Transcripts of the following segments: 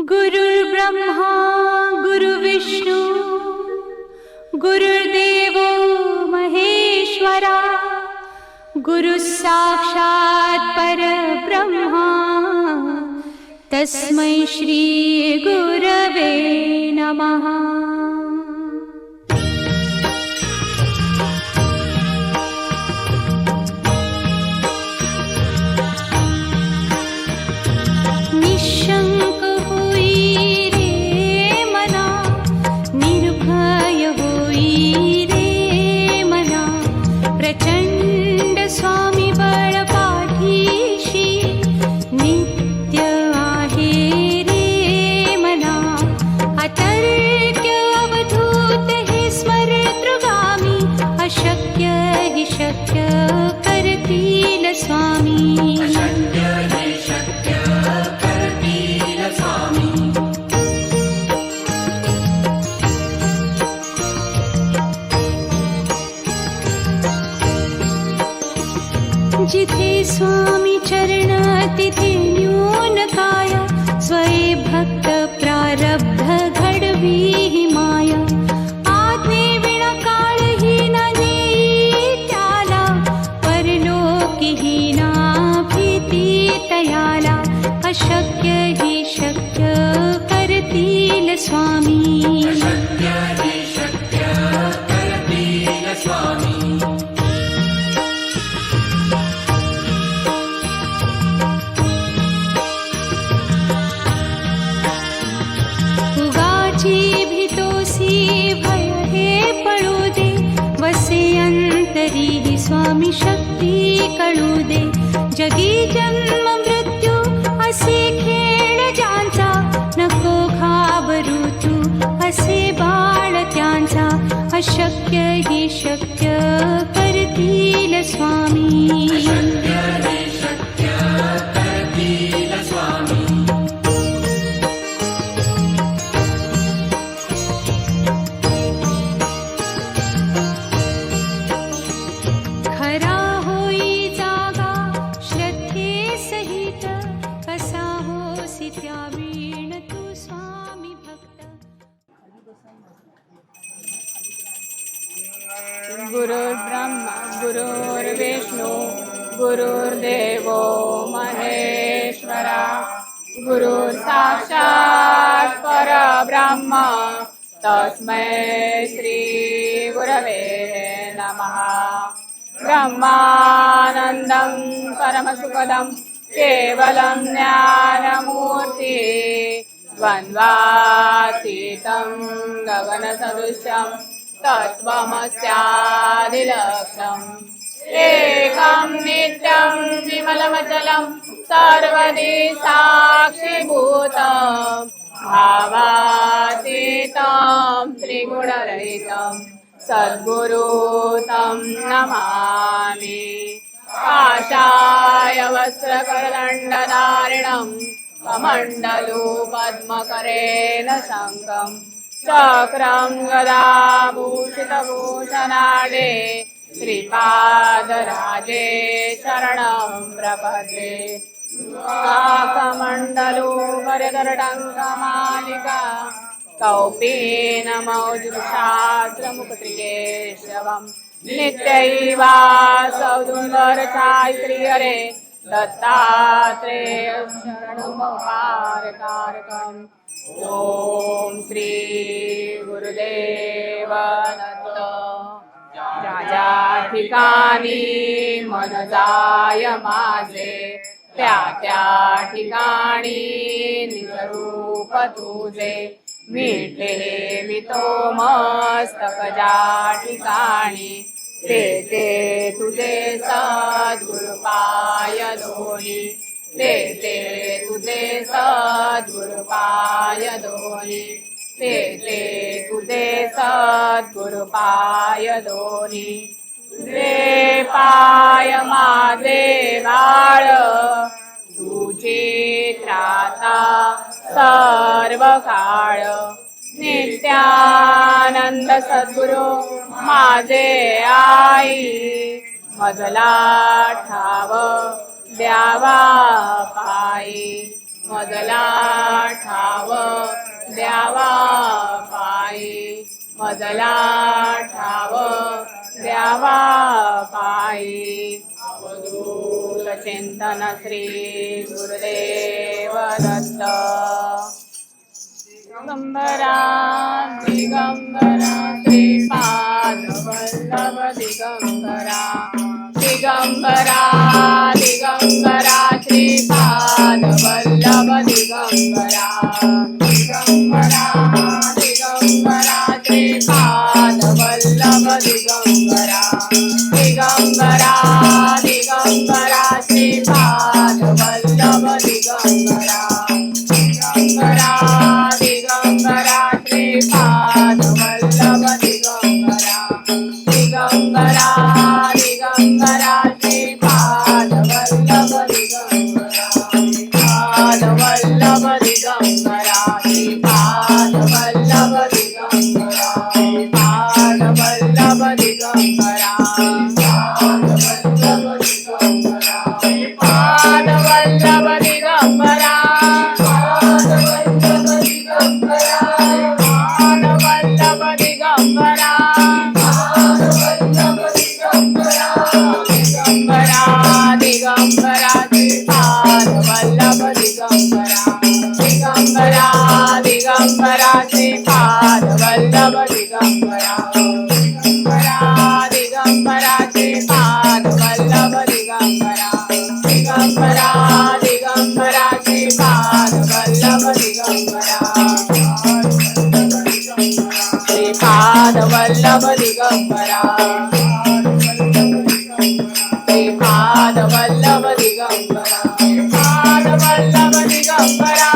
गुरुर्ब्रह्मा गुरुर्विष्णू गुरुर्देवो महेश्वरा गुरुः साक्षात् परब्रह्मा तस्मै श्री गुरवे नमः। निशंक होई रे मना, निर्भय होई रे मना, प्रचंड स्वामी बळ पाठीशी नित्य आहे रे मना। अतर्क्य अवधूत हे स्मरतृगामी, अशक्य हि शक्य करतील स्वामी। जिथे स्वामी चरण तिथे न्यून काया, स्वये भक्त प्रारब्ध घडवी ही माया। आज्ञे विना काळही न नेई त्याला, परलोकी ही ना भीती तयाला। अशक्य ही शक्य करतील स्वामी। भीतोसी भय हे पळू दे, वसे अंतरी ही स्वामी शक्ती कळू दे। जगी जन्म मृत्यू असे खेळ ज्यांचा, नको घाबरू तू असे बाळ त्यांचा। अशक्य ही शक्य करतील स्वामी। गुरुर्ब्रह्मा गुरुर्विष्णू गुरुर्देवो महेश्वरा गुरुः साक्षात् परब्रह्म तस्मै श्री गुरवे नमः। ब्रह्मानन्दं परमसुखदं केवलं ज्ञानमूर्ति, द्वन्द्वातीतं गगनसदृशं तत्त्वमस्यादिलक्ष्यम्। एकं नित्यं विमलमचलं सर्वदि साक्षिभूतं, भावातीतं त्रिगुणरहितं सद्गुरुं तं नमामि। काषाय वस्त्रकरदण्डधारिणं, कमण्डलुपद्मकरेण शङ्खं, चक्रं गदाभूषितभूषणाढ्ये, श्रीपादराजे शरणं प्रपद्ये। काकमण्डलुपरिधरटङ्कमालिका, कौपीनमौजुषास्त्रमुखत्रिकेशवं, नित्यैवासौदुन्दरचाय श्रीहरे दत्तात्रेय शरणमुपकारकम्। ओम श्री गुरुदेव दत्त। ज्या ज्या ठिकाणी मन जाय माझे, त्या त्या ठिकाणी निजरूप तुझे। मिटे मी तो मस्तक ज्या ठिकाणी, ते ते तुझे सद्गुरुपाय दोन्ही। ते ते तुझे सद्गुरुपाय दोन्ही। ते ते तुझे सद्गुरुपाय दोन्ही। तुझे पाय माझे बाळ, तुझी त्राता सर्व काळ। नित्यानंद सद्गुरु माझे आई, मजला ठाव द्यावा पायी। मजला ठाव द्यावा पायी मजला ठाव द्यावा पायी अवधूत चिंतन श्री गुरुदेव दत्त दिगंबरा दिगंबरा श्रीपाद वल्लभ दिगंबरा दिगंबरा दिगंबरा श्रीपाद वल्लभ दिगंबरा दिगंबरा दिगंबरा श्रीपाद वल्लभ दिगंबरा दिगंबरा दिगंबरा श्रीपाद वल्लभ दिगंबरा दिगंबरा दिगंबरा श्रीपाद वल्लभ दिगंबरा दिगंबरा दिगंबरा श्रीपाद वल्लभ दिगंबरा पाद वल्लभ दिगंबरा श्रीपाद वल्लभ दिगंबरा पाद वल्लभ दिगंबरा पाद वल्लभ दिगंबरा दिगंबरा श्रीपाद वल्लभ दिगंबरा दिगंबरा दिगंबरा श्रीपाद वल्लभ दिगंबरा दिगंबरा दिगंबरा श्रीपाद वल्लभ दिगंबरा दिगंबरा दिगंबरा श्रीपाद वल्लभ दिगंबरा श्रीपाद वल्लभ दिगंबरा श्रीपाद वल्लभ दिगंबरा श्रीपाद वल्लभ दिगंबरा श्रीपाद वल्लभ दिगंबरा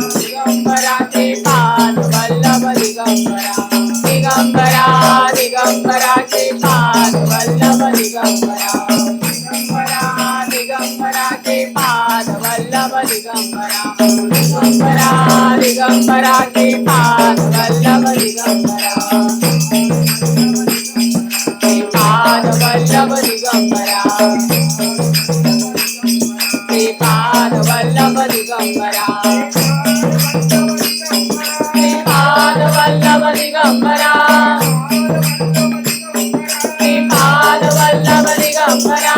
दिगंबरा श्रीपाद वल्लभ दिगंबरा दिगंबरा दिगंबरा श्रीपाद वल्लभ दिगंबरा दिगंबरा दिगंबरा श्रीपाद वल्लभ दिगंबरा दिगंबरा दिगंबरा श्रीपाद वल्लभ दिगंबरा श्रीपाद वल्लभ दिगंबरा श्रीपाद वल्लभ दिगंबरा श्रीपाद वल्लभ दिगंबरा श्रीपाद वल्लभ दिगंबरा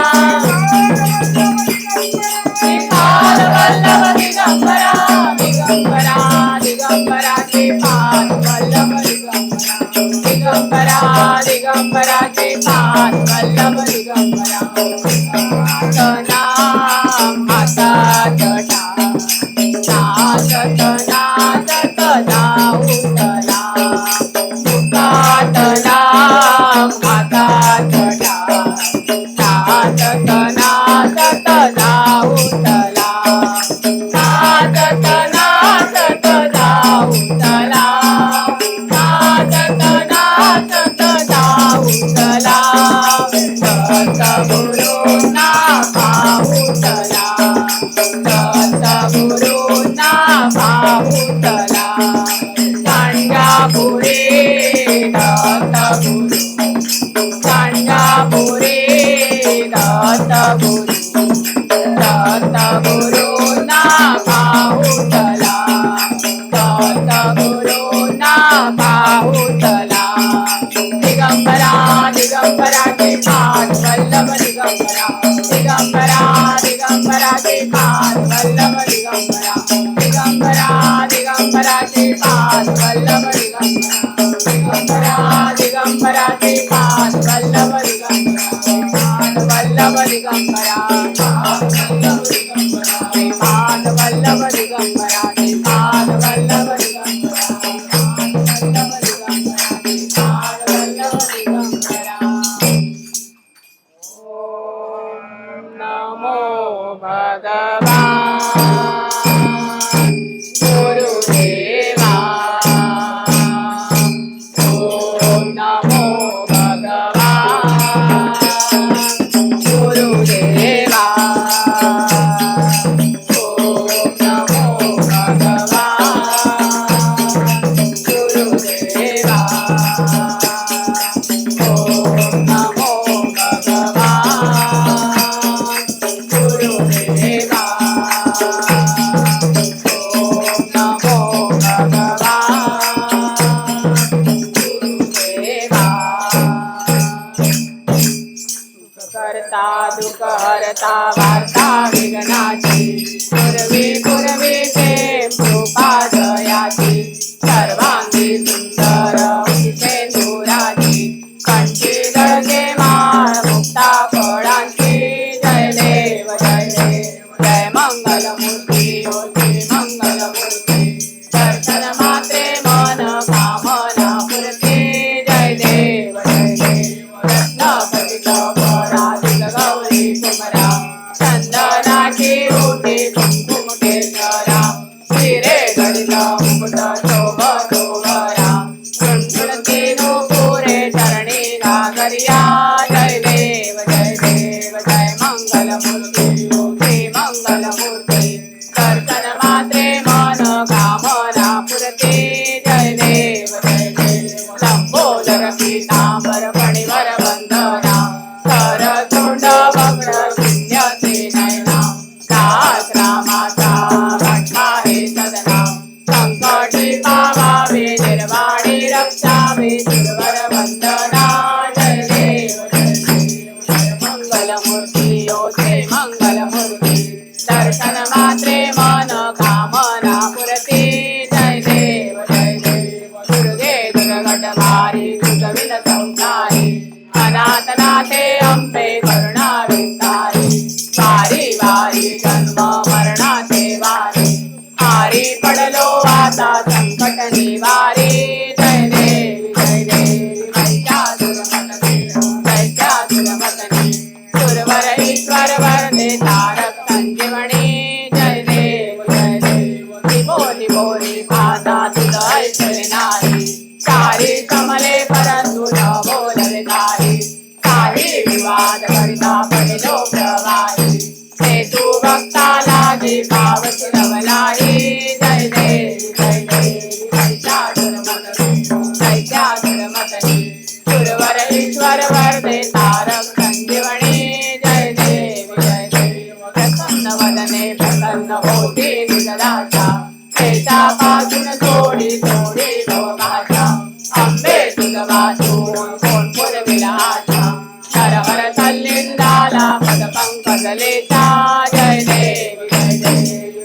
श्रीपाद वल्लभ दिगंबरा दिगंबरा दिगंबरा श्रीपाद वल्लभ दिगंबरा दिगंबरा दिगंबरा श्रीपाद वल्लभ दिगंबरा नाथ नाथ नाऊतला मुकाटला माता जटा नाथ नाथ नाऊतला नाथ नाथ नाऊतला नाथ नाथ नाऊतला दत्त गुरु ना पाऊतला दत्त गुरु ना पाऊतला गाणगापुरे दत्त गुरु गाणगापुरे दत्त गुरु दत्त गुरु ना पाऊतला दत्त गुरु ना पाऊतला दिगंबरा दिगंबरा श्रीपाद वल्लभ दिगंबरा दिगंबरा दिगंबरा श्रीपाद वल्लभ दिगंबरा दिगंबरा दिगंबरा श्रीपाद वल्लभ दिगंबरा दिगंबरा दिगंबरा श्रीपाद वल्लभ दिगंबरा श्रीपाद वल्लभ दिगंबरा श्रीपाद वल्लभ दिगंबरा श्रीपाद वल्लभ दिगंबरा श्रीपाद वल्लभ दिगंबरा नमो भगवान गुरुदेवा ओम नमो दुःख हरता वार्ता विघ्नाची पूर्वी पूर्वी ते कृपा दयाची सर्वांगी सुंदर उदिते धुराची कंठी जळके माळ मुक्ता फळांची जय देव जय देव जय मंगलमूर्ती होती मंगलमूर्ती दर्शन मात्रे मन कामना पूर्ती जय देव जय देव रत्नपतित पराजित गौरी कुमरा चंदनाची ओटी कुंकुम केशरा हिरे गडित मुकुट शोभतो वरा झुणझुणती नूपुरे चरणी घागरिया जय देव जय देव जय मंगलमूर्ती श्री मंगलमूर्ती दर्शन मात्रे मन कामना पूर्ती जय देव जय देव लंबोदर पीतांबर फणीवर वंदना करतुंड वक्र शून्यते नयना दास रामाचा भटका हे सदना संकटी पावावे निर्वाणी रक्षावे सुरवर वंदना जय देव जय देव जय मंगलमूर्ती ओ श्री मंगलमूर्ती दर्शन मात्रे मन कामना पूर्ती जय देव जय देव दुर्गे दुर्गटभारी दुर्गविन संसारी अनाथनाथे अंबे करुणा विस्तारी वारी वारी जन्म मरणाचे वारी हारी पडलो आता संकट निवारी जय देवी जय देवी दैत्यासुरमतनी सुरवर ईश्वर वरदे तारक संजीवनी जय देव जय देव दिवोली बोली भाषा तुझ ऐकले नाही सारी कमले परंतु न बोलले काही काही विवाद करिता पडलो प्रवाही हे तू भक्ता लागी पावती रवलाही जय देवी जय देवी दैत्यासुरमतनी सुरवर ईश्वर वरदे तारक संजीवनी जय देवी जय देव प्रसन्न वदने प्रसन्न होती निजदाचा पासून थोडी थोडी लोकाचा अंबे तुझ वाचून कोण पुरविला आशा हर हर तल्लिंदाला पद पंकजलेचा जय देवी जय देवी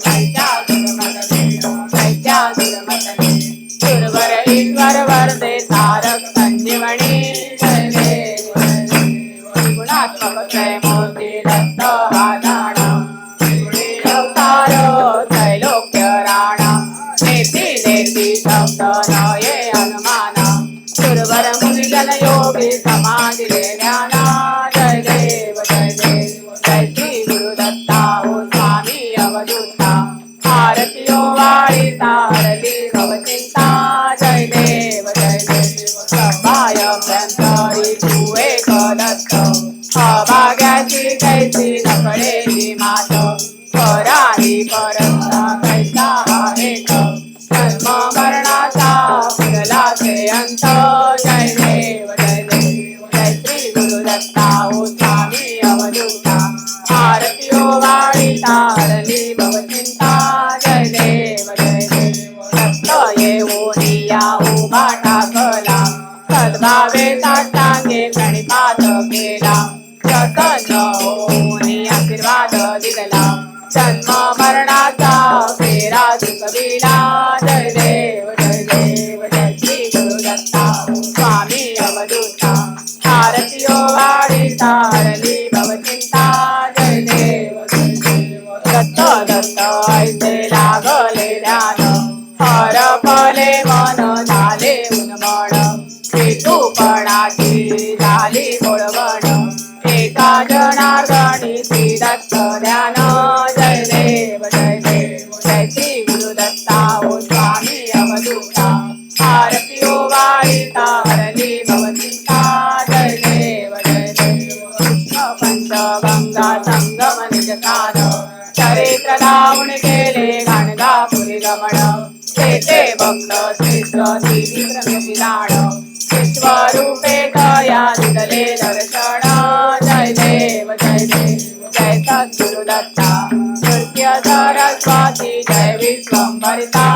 दैत्यासुरमतनी सुरवर ईश्वर वरदे तारक संजीवनी जय देवी जय देवी गुणात्मक जय मूर्ती दत्त हादाणा गुणी अवतार त्रैलोक्य राणा नेती नेती शब्द नये अनुमाना सुरवर मुनिजन योगी समाधी ज्ञाना जय देव जय देव जय श्री गुरुदत्ता ओ स्वामी अवधूता आरतियो वाळीता हरली भवचिंता जय देव जय देव सभाय भ्यंतरी तू एक दत्त अभाग्याची कैसी नकळेली मात पराही परस्ता कैसा एक जन्म मरणाचा फिरला ते अंत जय देव जय देव जय श्री गुरुदत्ता ओ स्वामी अवधूता आरतियो वाळीता हरली भवचिंता जय देव जय देव दत्त येऊनी या उभा टाकला सद्भावे साष्टांगे प्रणिपात केला प्रसन्न होऊनी आशीर्वाद दिला जन्म मरणाचा फेरा चुकविला जय देव जय देव जय श्री गुरुदत्ता स्वामी अवधूता आरतियो वाळीता हरली भवचिंता जय देव जय देव दत्त दत्त ऐसे लागले ध्यान हरपले मन झाले उन्मळ हेतूपणाची झाली बोळवण एका जनार्दनी श्री दत्त ध्यान जय देव जय देव जय श्री गुरुदत्ता ओ स्वामी अवधूता आरतियो वाळीता हरली भवचिंता जय देव जय देव कृष्ण पंचगंगा संगम निज साध चरित्र लावून केले गाणगापुरी गमन तेथे भक्त श्रेष्ठ दिव्य विश्वरूपे दया दिले दर्शन जय देव जय देव जय सद्गुरुदत्ता नृत्य सरस्वती जय विश्वंभरिता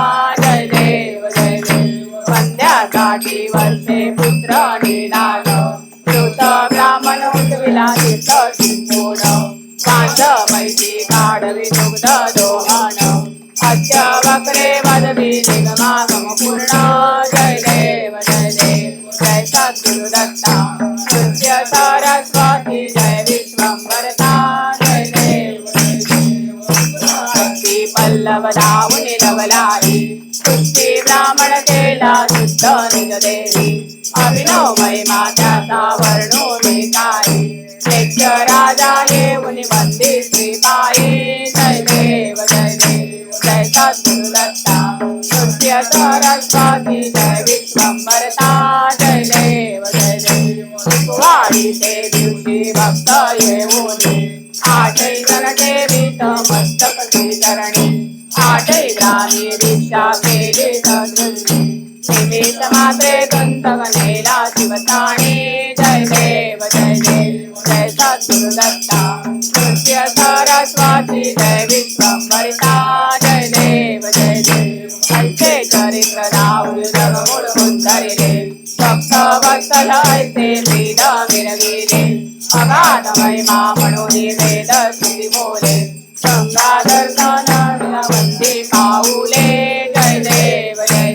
जय देव जय देव वंद्यासाठी वर्षे पुत्र निलाल कृत ब्राह्मण उठविला तीर्थ सिंधूर धावून लवलारी सृष्टी ब्राह्मण केला शुद्ध निज देवी अभिनव महिमा त्याचा वर्णो मी काही यक्ष राजा येऊन वंदी श्रीपायी जय देव जय सद्गुरु दत्ता नृत्य सरस्वती जय विश्वंभरता जय देव वारी ते दिवशी भक्त येऊन आठै जण ठेवीत मस्तक श्रीचरणी आठै ग्रामी दीक्षा केली सदृष्टी निमित्त मात्रे दंतगणेला शिवसाणी जय देव जय सद्गुरु दत्ता नृत्य सरस्वती जय विश्वंभरिता जय देव ऐसे चरित्र नाव जगमुळ उद्धरिले भक्त वत्सल ऐसे वेद विरगिले अगाध महिमा म्हणून वेद स्तुती बोले गंगा दर्शन वंदी पाऊले जय देव जय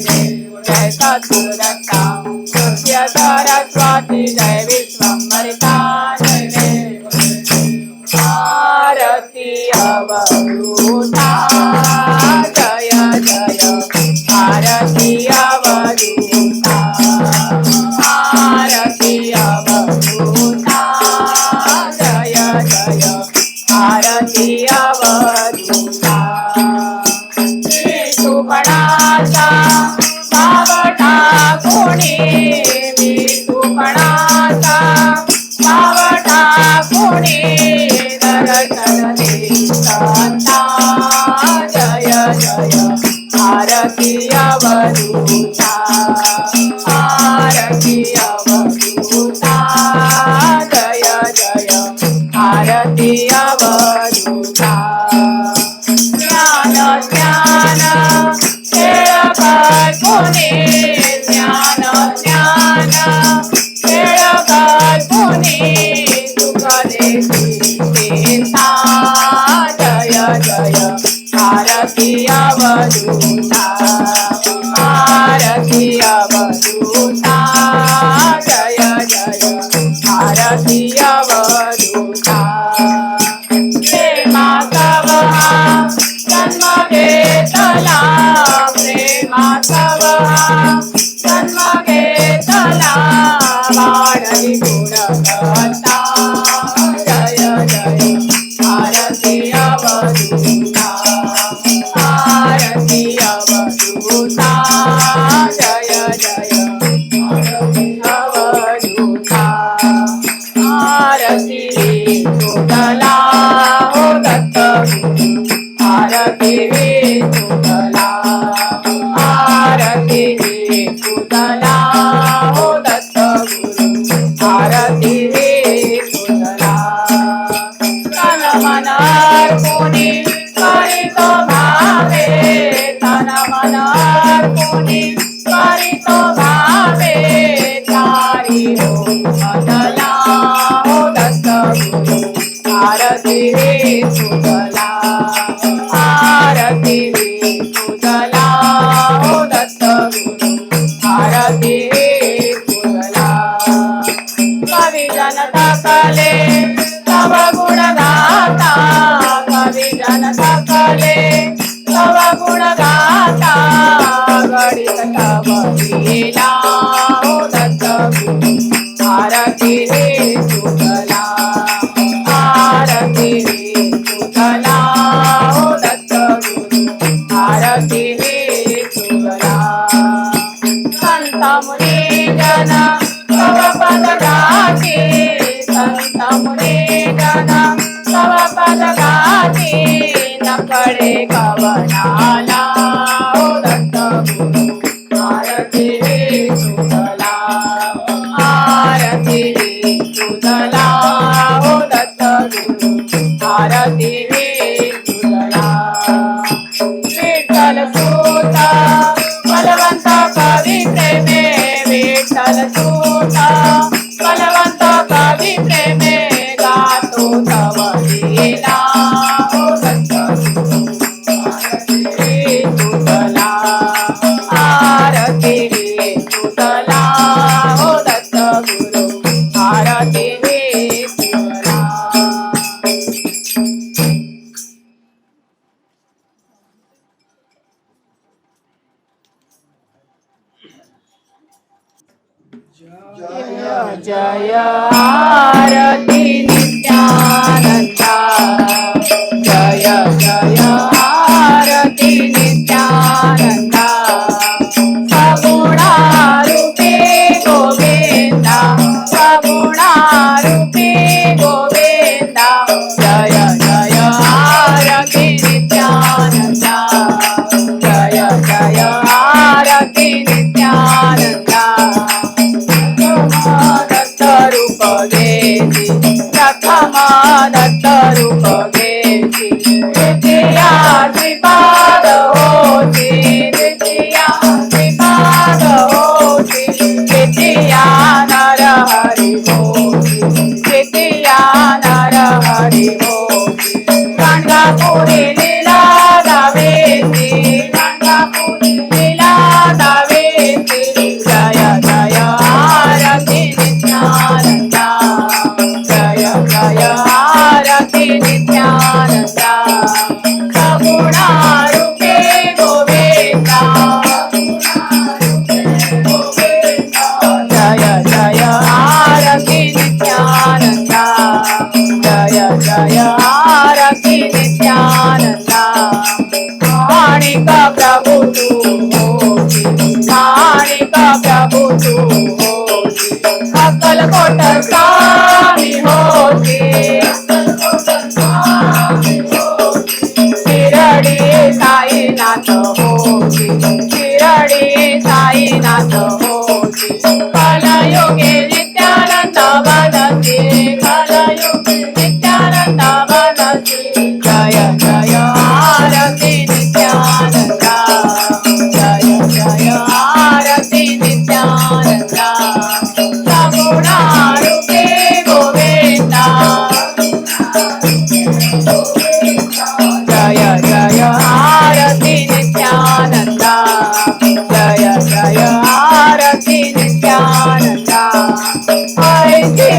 सद्गुरु दत्ता नृत्य सरस्वती जय विश्वंभरिता जय देव आरती अवधूता जय आरती अवधूता आरती अवधूता जय आरती अवधूता विठुपणाचा बावटा कोणी विठुपणाचा बावटा कोणी दर्शन देता जय आरती अवधूता आरती अवधूता जय आरती अवधूता ज्ञान ज्ञान खेळकर कोणी ज्ञान ज्ञान खेळकर कोणी सुख देता जय आरती अवधूता आरती अवधूता जय आरती अवधूता प्रेमाचा जन्म घेतला प्रेमाचा जन्म घेतला वाढली गुणवत्ता जय आरती अवधूता आरती अवधूता जय आरती अवधूता आरती तुझला हो दत्त आरती तुझला आरती तुझला हो दत्त आरती तुझला तन मन कोणी करीत भावे तन मन कोणी करीत भावे तारी हो बदला हो दत्त आरती तुझला आरती तुझला हो दत्त आरती तुझला कवी जनता कले तव गुण गाता कवी जनता कले तव गुण गाता गणित तव लीला हो दत्त आरती तुझला आरती तुझला हो दत्त आरती तुझला संत मुनी जन तव पद गाती संत मुनी जन तव पद गाती नकडे कवनाला हो दत्त आरती तुझला आरती तुझला हो दत्त आरती तुझला विठ्ठल सुता बलवंत कवी प्रेमे विठ्ठल सुता बलवंत कवी प्रेमे गातो तव लीला हो दत्त आरती तुझला आरती तुझला हो दत्त आरती तुझला जय आरती नित्यानंदा जय जय आरती नित्यानंदा सगुणारूपी गोविंदा सगुणारूपी गोविंदा जय जय आरती नित्यानंदा जय जय आरती नित्यानंदा दत्त रूप घेती प्रथम दत्त रूप घेती द्वितीया श्रीपाद होती द्वितीया श्रीपाद होती तृतीया नर हरि होती तृतीया नर हरि होती गाणगापुरी लीला गावेती गाणगापुरी लीला गावेती जय जय आरती नित्यानंदा जय जय आरती नित्यानंदा सगुणारूपी गोविंदा जय जय आरती नित्यानंदा जय जय आरती नित्यानंदा माणिक प्रभु तू होती माणिक प्रभु तू होती अक्कलकोट स्वामी होती शिरडी साईनाथ होती शिरडी साईनाथ होती कलयुगे नित्यानंद वदती कलयुगे नित्यानंद वदती जय जय आरती नित्यानंदा जय जय आरती नित्यानंदा सगुणारूपी गोविंदा जय जय आरती नित्यानंदा जय जय आरती नित्यानंदा ऐसी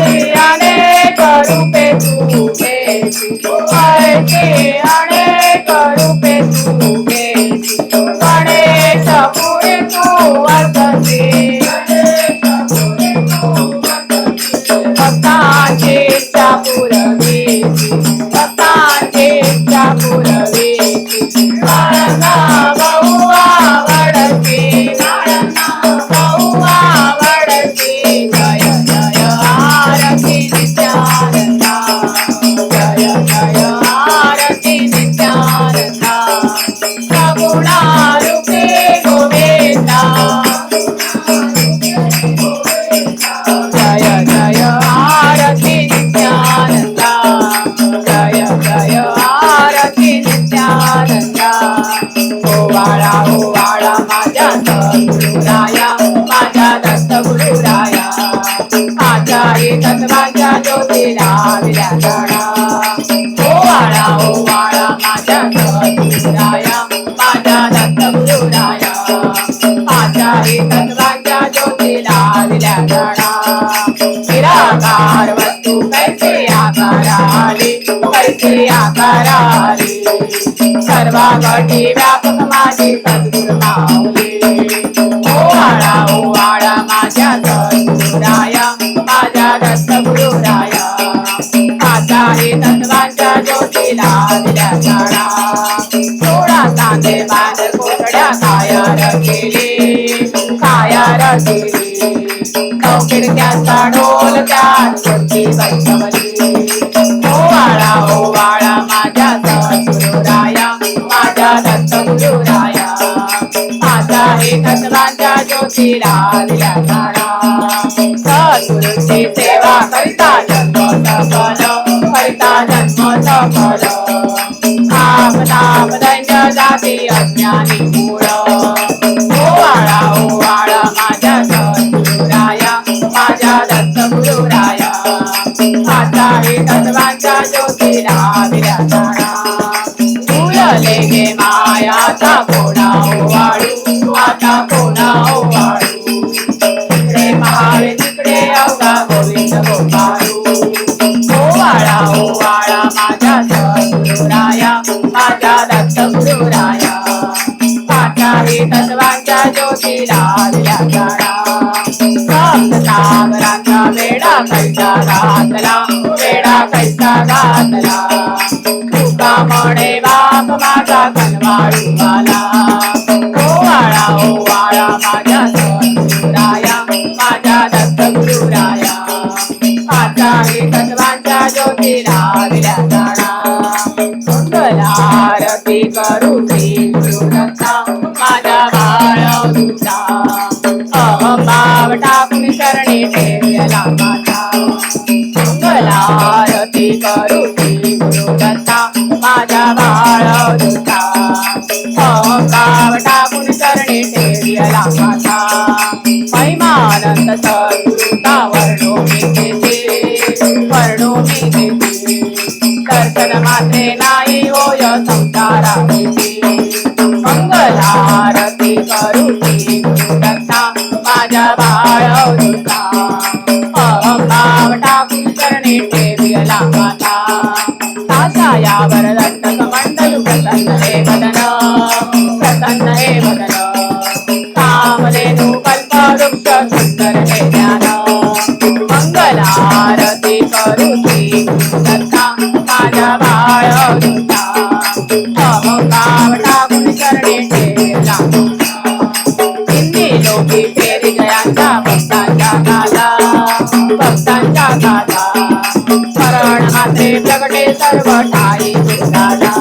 अनेक रूपे तू घेती ऐसी अनेक रूपे तू घेती गणेश पुरी तू वसती भक्तांची इच्छा पुरवीती भक्तांची इच्छा पुरवीती बाळांना बहु आवडती बाळांना बहु आवडती जय जय आरती नित्यानंदा जय जय आरती नित्यानंदा सगुणारूपी गोविंदा जय जय आरती नित्यानंदा जय जय आरती नित्यानंदा ओवाळा ओवाळा माझ्या सद्गुरुराया माझ्या दत्त गुरुराया माझ्या तत्वाच्या ज्योतीला दिल्या गणा ओवाळा ओवाळा माझ्या सद्गुरुराया माझ्या दत्त गुरुराया माझ्या तत्वाच्या ज्योतीला दिल्या गणा निराकार वस्तू कैसे आकाराली कैसे आकाराली सर्वागती व्यापक माझी सद्गुरु माऊली ओवाळा ओवाळा माझ्या सद्गुरुराया माझ्या दत्त गुरुराया माझ्या तत्वाच्या ज्योतीला दिल्या गणा थोडा कांदे मान कोकड्या कायार केली कायार केली खिडक्याचा ढोल त्यात कोणती बैठवली ओवाळा ओवाळा माझ्या सद्गुरुराया माझ्या दत्त गुरुराया माझ्या तत्वाच्या ज्योतीला दिल्या गणा सद्गुरूची सेवा करिता जन्म सफल करिता जन्म सफल नाम नाम दैन्य जाती अज्ञानी मूळ ओवाळा ओवाळा माझ्या सद्गुरुराया माझ्या दत्त गुरुराया माझ्या तत्वाच्या ज्योतीला दिल्या गणा फुलले गे मायाचा कोणा ओवाळू आता कोणा ओवाळू तिकडे महावे तिकडे अवघा गोविंद गोपाळू ओवाळा ओवाळा माझ्या सद्गुरुराया माझ्या दत्त गुरुराया माझ्या तत्वाच्या ज्योतीला दिल्या गणा सप्त सागरांच्या वेडा कैसा घातला वेडा कैसा घातला तुका म्हणे बाप माझा कनवाळू आला ओवाळा माझ्या सद्गुरुराया माझ्या दत्तगुरुराया माझा तत्वांच्या ज्योतीला दिल्या जाणा मंगलारती करू श्री गुरुदत्ता माझ्या बाळ तुझा अहंभाव टाकून शरणी ठेवला माझा मंगलारती करू श्री गुरुदत्ता माझ्या बाळ तुझा अहंभाव टाकून शरणी ठेवला माझा महिमानंद सद्गुरुता वर्णो मी देते दर्शन मात्रे नाही होय संसाराची मंगलारती करू श्री गुरुदत्ता माझ्या बाळ तुझा अहंभाव टाकून चरणी ठेवला माता तासायावर दंडक मंडल प्रसन्न हे वदन कामधेनु कल्पवृक्ष सुंदर हे ज्ञान मंगलारती करू श्री गुरुदत्ता माझ्या बाळ तुझा अहंभाव टाकून चरणी ठेवला हिंदी लोकी फेरी जयांच्या भक्तांच्या गाला स्मरण मात्रे प्रगटे सर्व ठाई दादा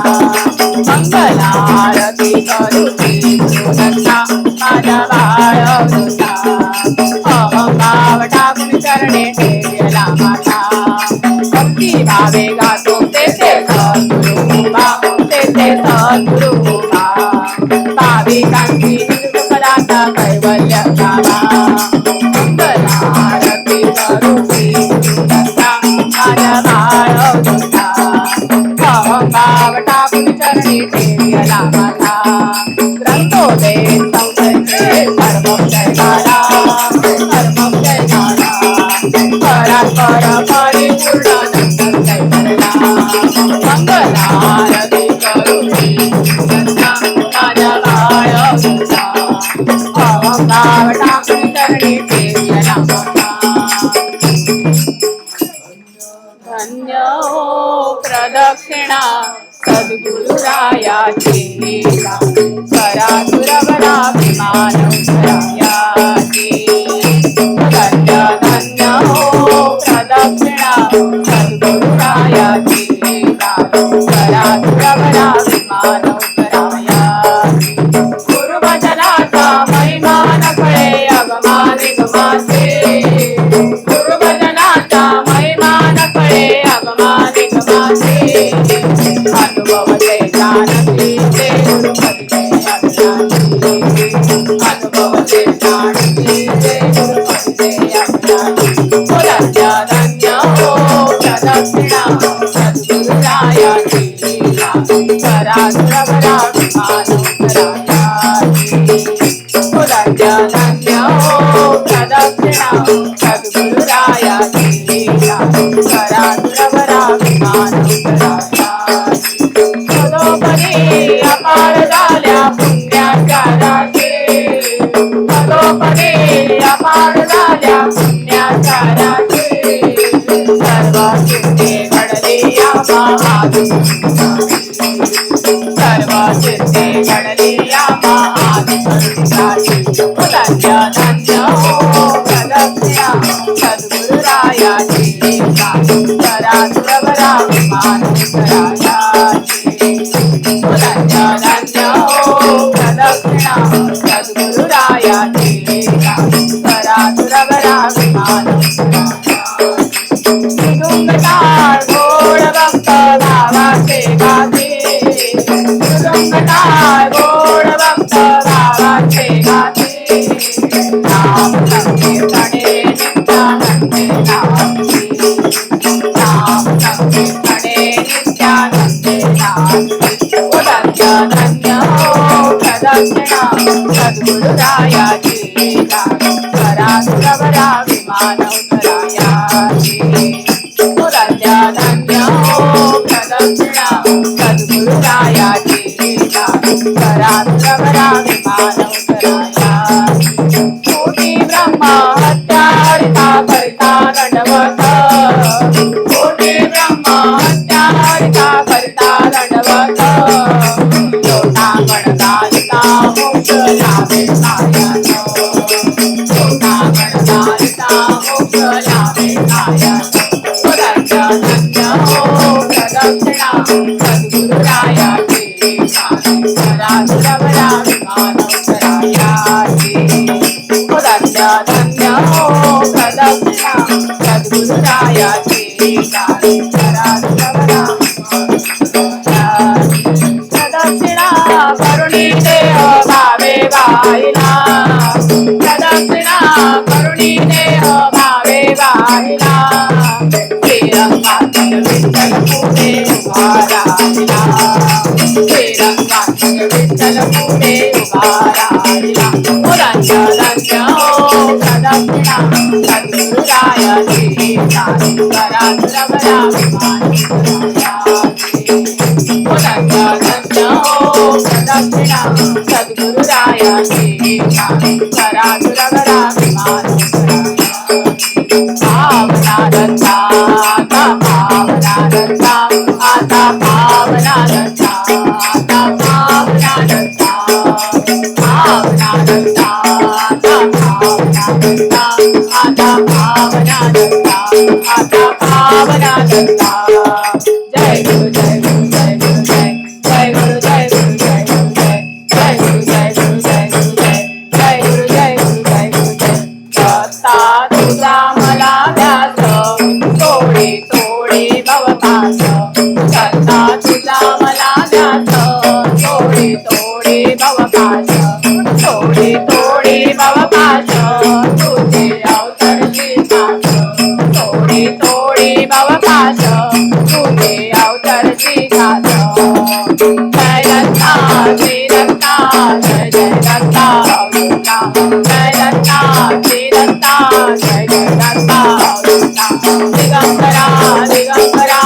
मंगलारती करू श्री गुरुदत्ता माझ्या बाळ तुझा अहंभाव टाकून चरणी ठेवला माता भक्ती भावे गातो तेथे सद्गुरु भाविकांची सुखदाता कैवल्य गावा मंगलारती करू श्री गुरुदत्ता माझ्या बाळ तुझा अहंभाव टाकून चरणी ठेवला माता ग्रंथोदय संकल्पे धर्मं जय झाला परात्पर परिपूर्ण नंदन जय करला मंगलारती करू श्री गुरुदत्ता माझ्या बाळ तुझा अहंभाव टाकून चरणी ठेवला माता धन्य हो प्रदक्षिणा सद्गुरुरायाची करा सुरवरा विमानरायाची धन्य धन्य हो प्रदक्षिणा सद्गुरुरायाची करा सुरवरा विमानरायाची गुरुभजनाचा महिमा नकळे अगमा निगमाचे गुरुभजनाचा महिमा नकळे अगमा निगमाचे अनुभवते जानती ते गुरुपती अनुभवते जानती ते गुरुपती धन्य हो प्रदक्षिणा सद्गुरुरायाची करा सुरवरा विमानरायाची धन्य हो प्रदक्षिणा सद्गुरुरायाची करा सुरवरा विमानरायाची पदोपदी अपार झाल्या पुण्याच्या राशी पदोपदी अपार झाल्या पुण्याच्या राशी सर्व सिद्धी घडली या सर्व सिद्धी घडली या धन्य धन्य हो प्रदक्षिणा सद्गुरुरायाची करा सुरवरा विमानरायाची धन्य धन्य हो प्रदक्षिणा सद्गुरुरायाची करा सुरवरा विमानरायाची तुरुंगटाळ गोड भक्त भावाचे गाते तुरुंगटाळ गोड भक्त भावाचे गाते नाम संकीर्तने नित्यानंदे नामची नाम संकीर्तने नित्यानंदे नामची धन्य धन्य हो प्रदक्षिणा सद्गुरुरायाची करा सुरवरा विमानरायाची धन्य धन्य हो प्रदक्षिणा सद्गुरुरायाची करा सुरवरा विमानरायाची कोटी ब्रह्म हत्या हरिता करिता प्रदक्षिणा करुणी देह भावे वाहिला प्रदक्षिणा करुणी देह भावे वाहिला श्रीरंगात विठ्ठल पुढे उभा राहिला श्रीरंगात विठ्ठल पुढे उभा राहिला मुलांच्या लंच्या हो प्रदक्षिणा सद्गुरुरायाची करा तुला प्रदक्षिणा सद्गुरुरायाची करा तुला भावना दत्ता आता भावना दत्ता आता भावना दत्ता आता भावना दत्ता भावना दत्ता आता भावना दत्ता आता भावना दत्ता आता भावना दत्ता जय गुरु जय गुरु जय गुरु जय जय गुरु जय गुरु जय गुरु जय जय गुरु जय गुरु जय गुरु जय जय गुरु जय गुरु जय गुरु जय दत्ता तुझा मला ध्यास तोडे तोडे भवपास दत्ता तुझा मला ध्यास तोडे तोडे भवपास तोडे तोडे भवपास तुझे अवतरची सास तोडे तोडे भवपास तुझे अवतरची सास जय दत्ता श्री दत्ता जय जय दत्ता अवधूता जय दत्ता श्री दत्ता जय जय दत्ता अवधूता दिगंबरा दिगंबरा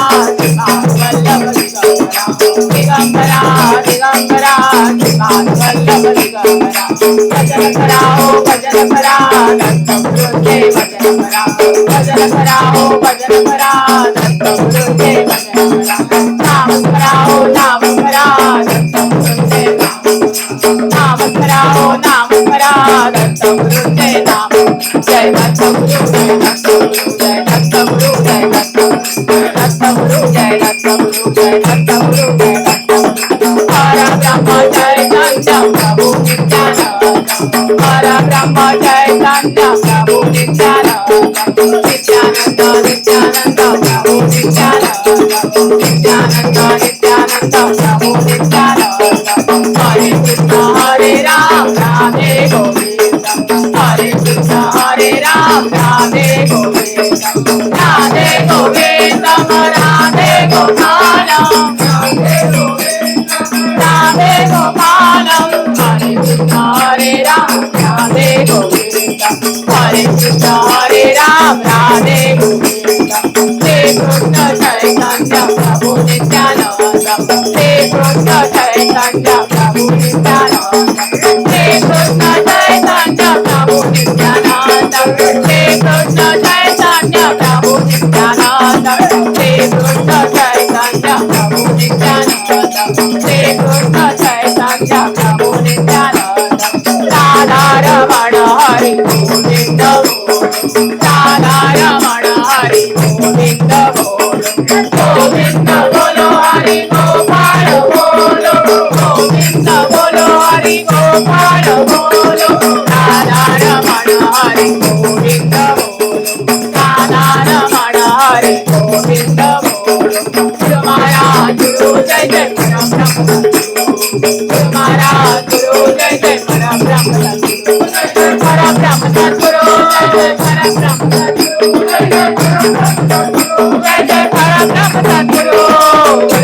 वल्लभ दिगंबरा दिगंबरा दिगंबरा वल्लभ दिगंबरा भजन करा हो भजन करा दत्त गुरुचे भजन करा भजन करा हो भजन करा दत्त गुरुचे भजन करा नाम करा हो नाम करा दत्त गुरुचे नाम करा हो नाम करा दत्त गुरुचे नाम जय दत्त गुरु जय दत्त गुरु जय दत्त गुरु जय दत्त गुरु जय दत्त गुरु जय दत्त गुरु जय दत्त गुरु हर ब्रह्म जय चैतन्य प्रभु नित्यानंद हर ब्रह्म जय चैतन्य प्रभु नित्यानंद नित्यानंद नित्यानंद प्रभु नित्यानंद नित्यानंद नित्यानंद प्रभु नित्यानंद हरे कृष्ण हरे राम राधे गोविंद हरे कृष्ण हरे राम राधे गोविंद राधे गोविंद राधे गोपालम राधे गोपालम हरे कृष्ण हरे राम राधे गोविंद हरे कृष्ण हरे राम राधे गोविंद हे कृष्ण चैतन्य प्रभु नित्यानंद हे कृष्ण चैतन्य प्रभु नित्यानंद हे कृष्ण चैतन्य प्रभु नित्यानंद हे कृष्ण चैतन्य प्रभु नित्यानंद हे कृष्ण चैतन्य प्रभु नित्यानंद हे कृष्ण चैतन्य प्रभु नित्यानंद राधा रमण हरि गोविंद राधा रमण हरि गोविंद गोविंद बोलो हरि गोपाल बोलो गोविंद बोलो हरि गोपाल बोलो राधा रमण हरि गोविंद बोलो राधा रमण हरि गोविंद बोलो तुम्हारा गुरु जय जय परम तुम्हारा गुरु जय जय परम ब्रह्म परम ब्रह्म सद्गुरु जय जय परम ब्रह्म सद्गुरु जय जय परम ब्रह्म सद्गुरु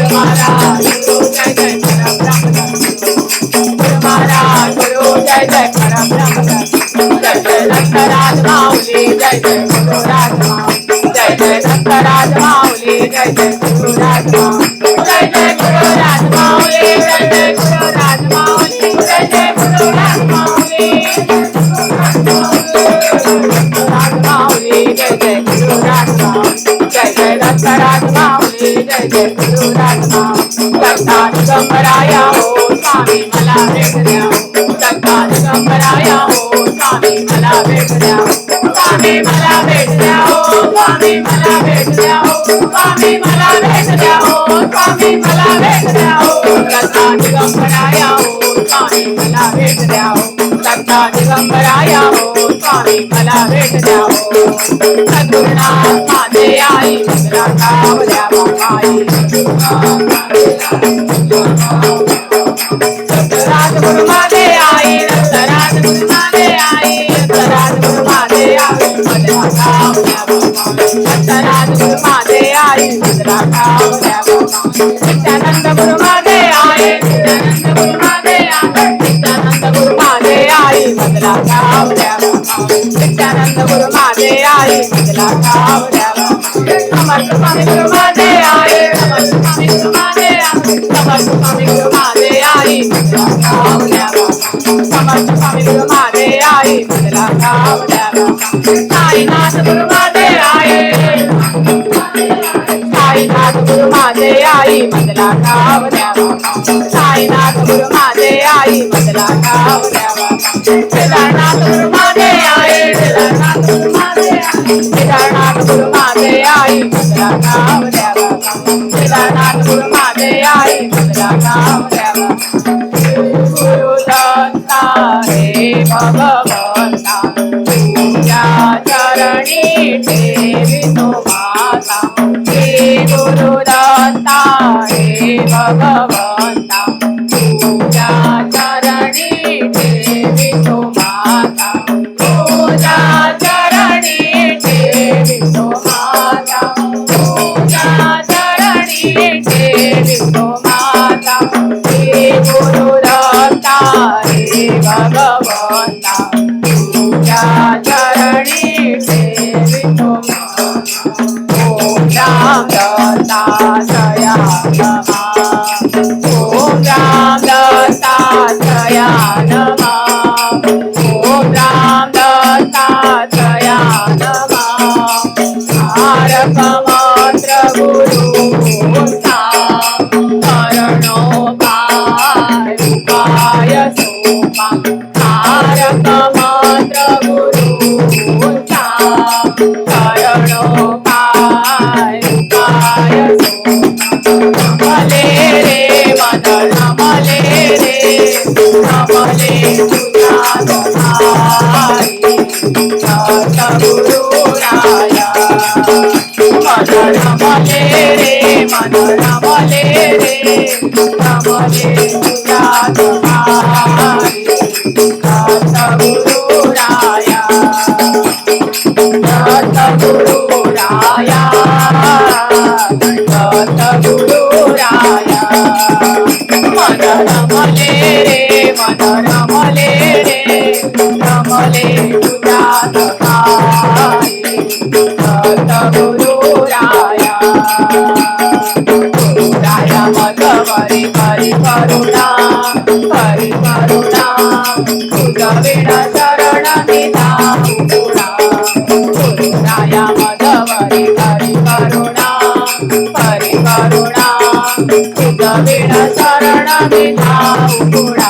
तुम्हारा गुरु जय जय परम ब्रह्म सद्गुरु तुम्हारा गुरु जय जय परम ब्रह्म सद्गुरु जय जय दत्त राजमाऊली जय जय गुरु राजमाऊली जय जय दत्त राजमाऊली जय जय गुरु राजमाऊली जय जय गुरु राजमाऊली जय जय गुरु राजमाऊली जय जय गुरु राजमाऊली राजमाऊली जय जय गुरु राजमाऊली जय जय दत्त राजमाऊली जय जय गुरु राजमाऊली दत्ता दिगंबराया हो स्वामी मला भेट द्या दत्ता दिगंबराया दिगंबराया हो स्वामी मला भेट द्या हो स्वामी मला भेट द्या हो स्वामी मला भेट द्या हो स्वामी मला भेट द्या हो स्वामी मला भेट द्या हो दत्ता दिगंबराया हो स्वामी मला भेट द्या हो दत्ता दिगंबराया हो स्वामी मला भेट द्या हो सद्गुरुनाथ माझे आई मला काव द्या बाबाई राजगुरु माझे आई राजगुरु माझे आई राजगुरु माझे आई मला काव द्या बाबा राजगुरु माझे आई मला काव द्या बाबा नित्यानंद गुरु माझे आई नित्यानंद गुरु माझे आई नित्यानंद गुरु माझे आई मला काव द्या बाबा नित्यानंद गुरु माझे आई मला काव द्या बाबा समर्थ स्वामी गुरु माझे आई समर्थ स्वामी गुरु माझे आई समर्थ स्वामी गुरु माझे आई मला काव द्या बाबा समर्थ स्वामी गुरु माझे आई मला काव द्या बाबा साईनाथ गुरु माझे आई साईनाथ गुरु माझे आई मला काव द्या बाबा साईनाथ गुरु माझे आई मला काव द्या बाबा केदारनाथ गुरु माझे आई केदारनाथ गुरु माझे आई केदारनाथ गुरु माझे आई मला काव द्या बाबा केदारनाथ गुरु माझे आई मला काव द्या बाबा गुरु दत्ता हे भगवंता तुझ्या चरणी ठेवितो माता हे गुरु दत्ता हे भगवंता तुझ्या चरणी ठेवितो माता तुझ्या चरणी ठेवितो माता तुझ्या चरणी ठेवितो माता हे गुरु दत्ता हे भगवंता तुझ्या चरणी ठेवितो ओम राम दत्तात्रया नमः ओम राम दत्तात्रया नमः ओम राम दत्तात्रया नमः तारक मंत्र गुरु करणोपाय उपाय सोपा तारक मंत्र गुरु करणोपाय उपाय सोपा नमले रे मन नमले रे नमले तुझ्या सहाई सद्गुरु राया मन नमले रे मन नमले रे नमले तुझ्या सहाई सद्गुरु राया सद्गुरु राया सद्गुरु राया मन नमले रे मन नमले रे नमले तुझ्या सहाई सद्गुरु राया गुरु राया मधवरी हरी करुणा तुझ विण शरण निधा गुणा गुरु राया मधवरी हरी करुणा तुझ विण शरण निधा गुणा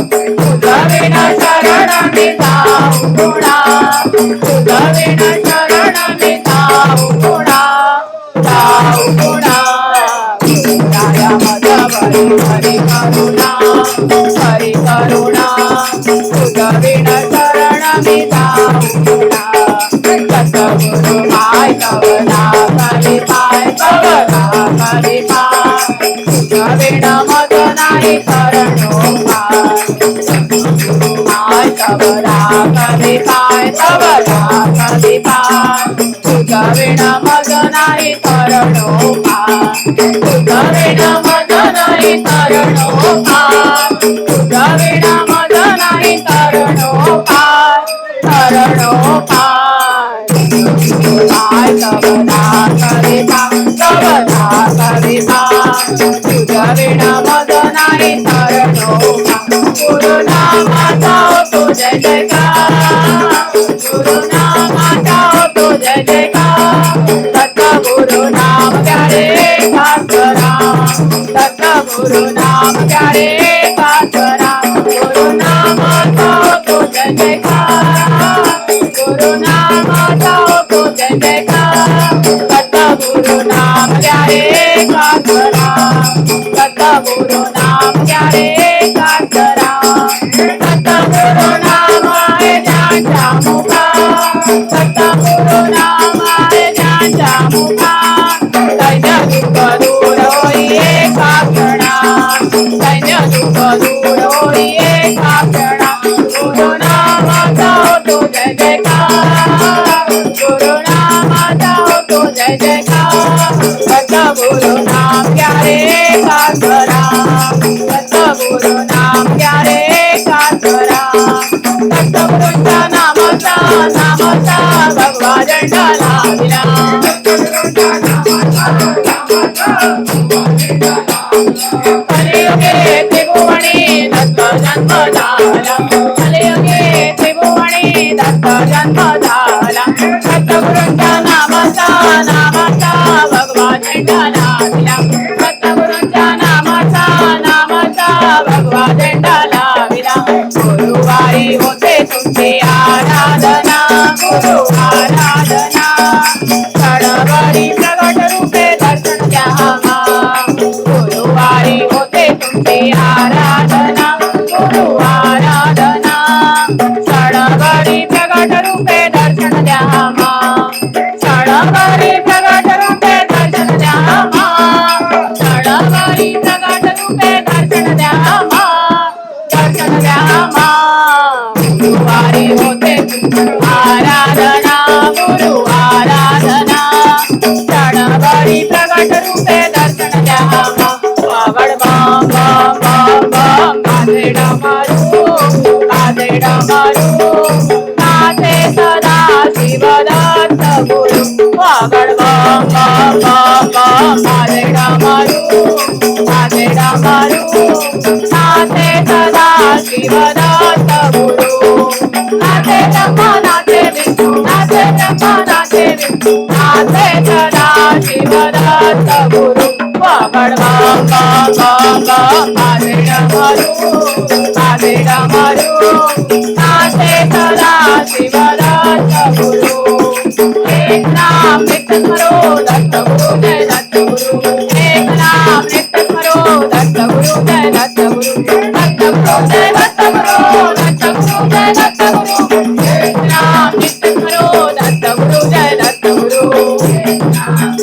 तुझ विण शरण निधा गुणा तुझ विण शरण निधा गुणा गुणा राया मधवरी हरी करुणा तुझ विण शरण निधा गुणा सद्गुरु माय कवना कली पाय कवना कली पाय तुझ विण मग नाही शरणो पाय सद्गुरु माय कवना कली पाय कवना कली पाय तुझ विण मग नाही शरणो पाय तुझ विण मग नाही शरणो पाय तुझ विण मग नाही शरणो पाय शरणो पाय पाय कवना कली पाय कवना कली पाय तुझ विण मग नाही शरणो पाय गुरु नामाचा होतो जय जयकार गुरु नामाचा होतो जय जयकार दत्त गुरु नाम प्यारे कासरा दत्त गुरु नाम प्यारे कासरा गुरु नामाचा होतो सतगुरु नाम प्यारे कातरा सतगुरु नाम आहे ज्यांच्या मुखा सतगुरु नाम आहे ज्यांच्या मुखा दैन्य दुःख दूर होई एका क्षणात दैन्य दुःख दूर होई एका क्षणात गुरु नामाचा होतो जय जयकार गुरु नामाचा होतो जय जयकार सतगुरु नाम प्यारे कातरा सतगुरु नाम प्यारे कातरा सतगुरूंच्या नामाचा भगवा झेंडा लाविला कलियुगे त्रिभुवनी दत्त जन्म झाला कलियुगे त्रिभुवनी दत्त जन्म झाला सतगुरूंच्या नामाचा भगवा झेंडा लाविला सतगुरूंच्या नामाचा भगवा झेंडा लाविला गुरुवारी होते तुमची आराधना गुरु आराधना चळवळी प्रगट रूपे दर्शन द्या गुरुवारी होते तुमची आराधना गुरु आराधना चळवळी प्रगट रूपे दर्शन द्या चळवळी प्रगट रूपे दर्शन द्या चळवळी प्रगट रूपे दर्शन द्या दर्शन द्या गुरुवारी होते आराधना गुरु आराधना चळवळी प्रगट रूपे दर्शन द्या पावड बम बम बम बम माझे डमरू माझे डमरू नाचे सदा शिवदत्त गुरु पावड बम बम बम बम माझे डमरू माझे डमरू नाचे सदा शिवदत्त गुरु नाचे ब्रह्मा नाचे विष्णू नाचे ब्रह्मा नाचे विष्णू नाचे सदा शिवदत्त गुरु पावड बम बम बम बम माझे डमरू नाचे सदा शिवदत्त गुरु एक नाम नित्य स्मरो दत्त गुरु जय दत्त गुरु एक नाम नित्य स्मरो दत्त गुरु जय दत्त गुरु दत्त गुरु जय दत्त गुरु दत्त गुरु जय दत्त गुरु एक नाम नित्य स्मरो दत्त गुरु जय दत्त गुरु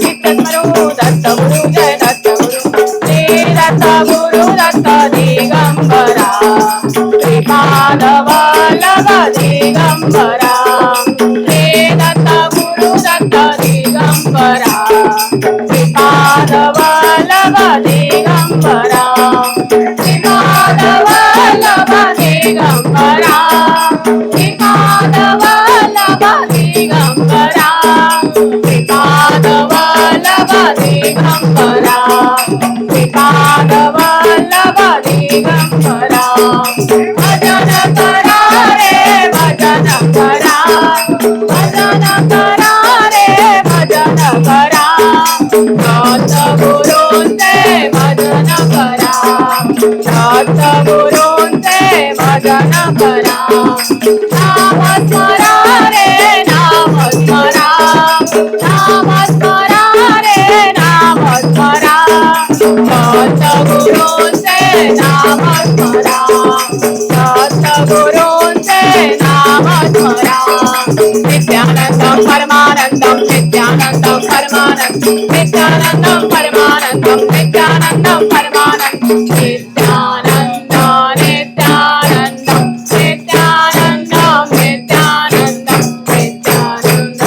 नित्य स्मरो दत्त गुरु जय दत्त गुरु श्री दत्त गुरु दत्त दिगंबरा श्रीपाद वल्लभ दिगंबरा श्री दत्त गुरु दत्त दिगंबरा श्रीपाद वल्लभ दिगंबरा श्रीपाद वल्लभ दिगंबरा श्रीपाद वल्लभ दिगंबरा श्रीपाद वल्लभ दिगंबरा श्रीपाद वल्लभ दिगंबरा भजन करा रे भजन करा भजन करा रे भजन करा सतगुरूंचे भजन करा सतगुरूंचे भजन करा नाम स्मरा रे नाम स्मरा नाम स्मरा रे नाम स्मरा सतगुरूंचे नाम स्मरा सतगुरूंचे नाम स्मरा नित्यानंदं परमानंदं नित्यानंदं परमानंदं नित्यानंदं परमानंदं नित्यानंदं परमानंदं नित्यानंदं नित्यानंदं नित्यानंदं नित्यानंदं नित्यानंदं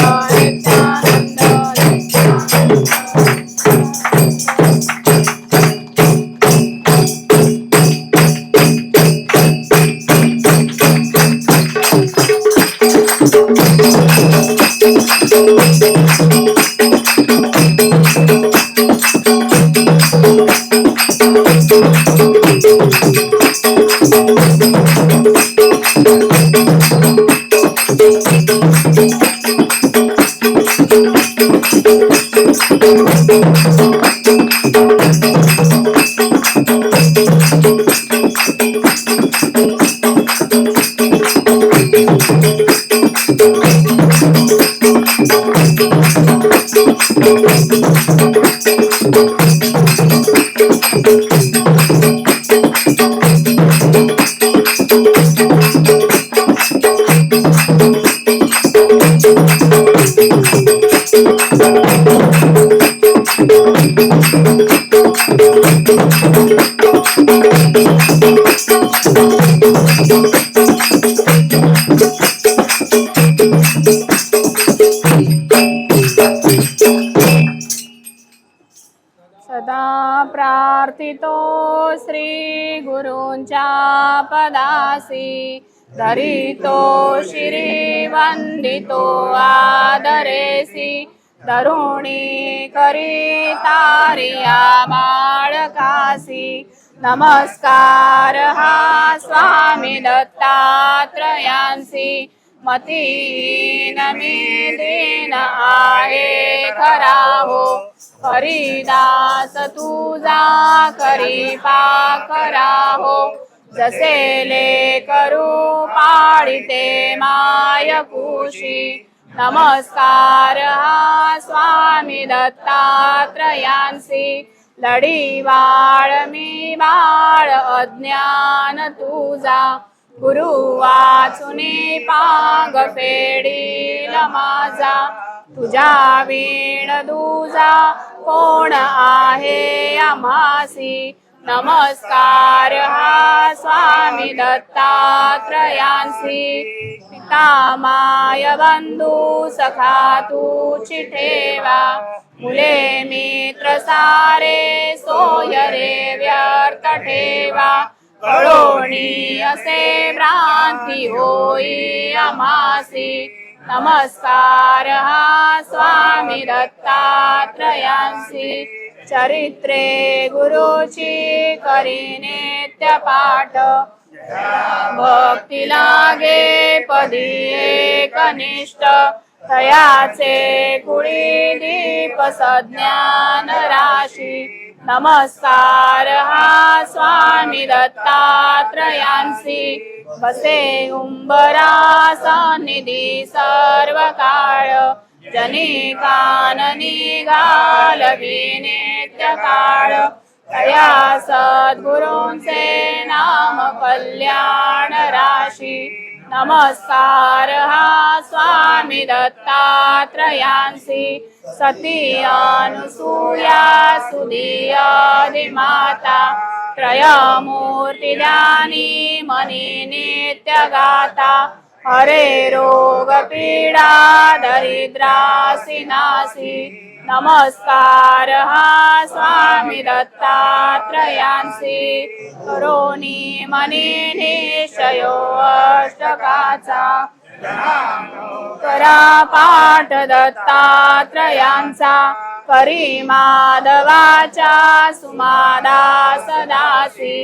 Thank you. सदा प्रार्थितो श्री गुरूंच्या पदासी धरितो शिरी वंदितो आदरेसी तरुणी करी तारिया बाळकासी नमस्कार हा स्वामी दत्तात्रयांसी मतीन मी दीन आहे खरा हो हरिदास तुझा करी पाखरा हो जसे ले करू पाळिते माय कुशी नमस्कार हा स्वामी दत्तात्रयांसी लढी बाळ मी बाळ अज्ञान तुझा गुरु वाचुनी पांग फेडील माझा तुझ्या वीण दुजा कोण आहे आम्हासी नमस्कार हा स्वामी दत्तात्रयांसी पिता माय बंधू सखा तूची ठेवा मुले मित्र सारे सोय रे व्यर्थ ठेवा कळोणी असे भ्रांती होई आम्हासी नमस्कार हा स्वामी दत्तात्रयांसी चरित्रे गुरुची करी नित्य पाठ भक्ती लागे पदी एकनिष्ठ तयाचे कुळी दीप सज्ञान राशी नमस्कार हा स्वामी दत्तात्रयांसी बसे उंबरा सन्निधी सर्व काळ जनी काननी घालवी नित्य काळ तया सद्गुरूंचे नाम कल्याण राशी नमस्कार हा स्वामी दत्तात्रयांसी सती अनुसूया सुदीयादि माता त्रयमूर्ती ध्यानी मनी नित्य गाता हरे रोग पीडा दरिद्रासी नासी नमस्कार हा स्वामी दत्तात्रयांसी करोनी मनी निश्चयो अष्टकाचा करा पाठ दत्तात्रयांचा करी माधवाचा सुमादा सदासी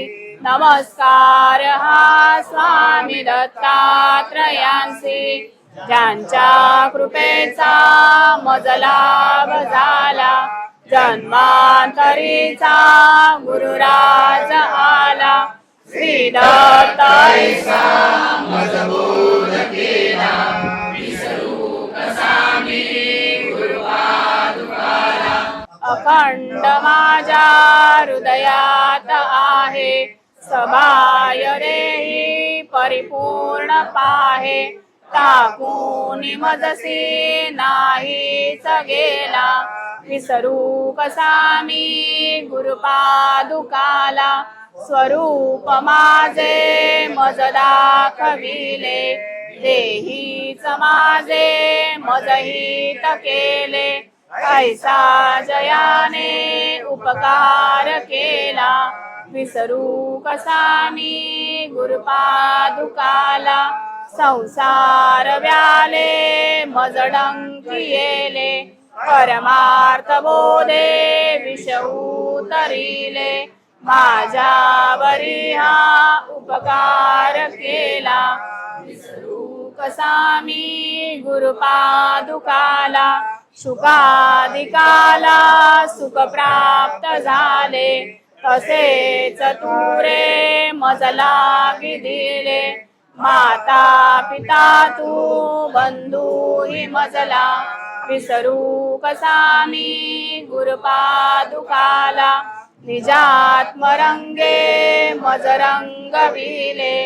नमस्कार हा स्वामी दत्तात्रयांसी ज्यांच्या कृपेचा मज लाभ झाला जन्मांतरीचा गुरुराज आला श्री दत्त ऐसा मज बोध केला विसरू कसा मी गुरुपादुकाला अखंड माझ्या हृदयात आहे सबाय देही परिपूर्ण पाहे टाकून मजसी नाहीच गेला विसरू कसा मी गुरुपादुकाला स्वरूप माझे मज दाखविले देहीच माझे मजहित केले ऐसा जयाने उपकार केला विसरू कसा मी गुरुपादुकाला संसार व्याले मज डंकी येले परमार्थ बोधे विष उतरिले माझ्यावरी हा उपकार केला विसरू कसा मी गुरुपादुकाला सुखाधिकाला सुख प्राप्त झाले तसेच तुरे मज लागी दिले माता पिता तू बंधू ही मजला विसरू कसा मी गुरुपादुकाला निजात्मरंगे मज रंगविले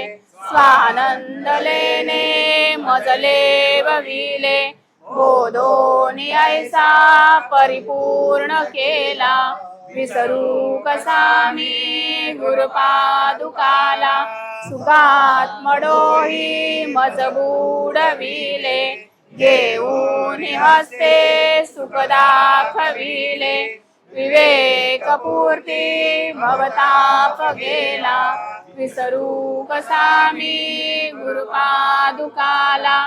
स्वानंद लेने मजले बविले बोधोनी ऐसा परिपूर्ण केला विसरू कसा मी गुरुपादुकाला सुखात मडोही मज बुडविले घेऊन हस्ते सुख दाखविले विवेक पूर्ती भवताप गेला विसरू कसा मी गुरुपादुकाला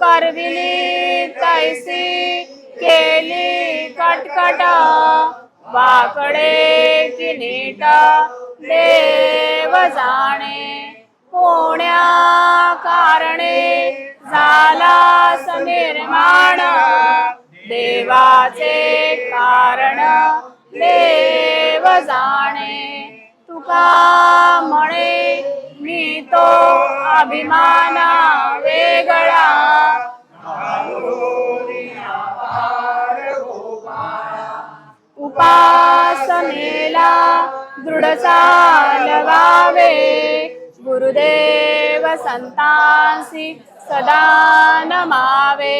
करविली तैसी केली कटकट वाकडे की नीट देव जाणे कोण्या कारणे झाला निर्माण देवाचे कारण देव जाणे तुका म्हणे मी तो अभिमान वेगळा उपासनेला दृढ चालवावे गुरुदेव संतांसी सदा नमावे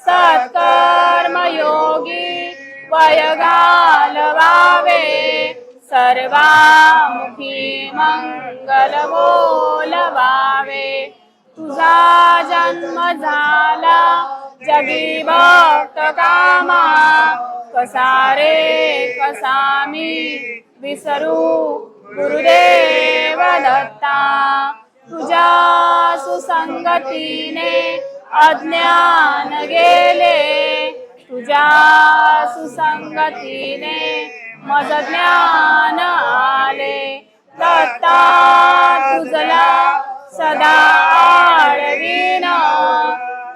सत्कर्मयोगी वय घालवावे सर्वामुखी मंगल बोलवावे तुझा जन्म झाला जगी भक्त कामा कसा रे कसा मी विसरू गुरुदेव दत्ता तुझ्या सुसंगतीने अज्ञान गेले तुझ्या सुसंगतीने मज ज्ञान आले दत्ता तुझला सदा आळवीन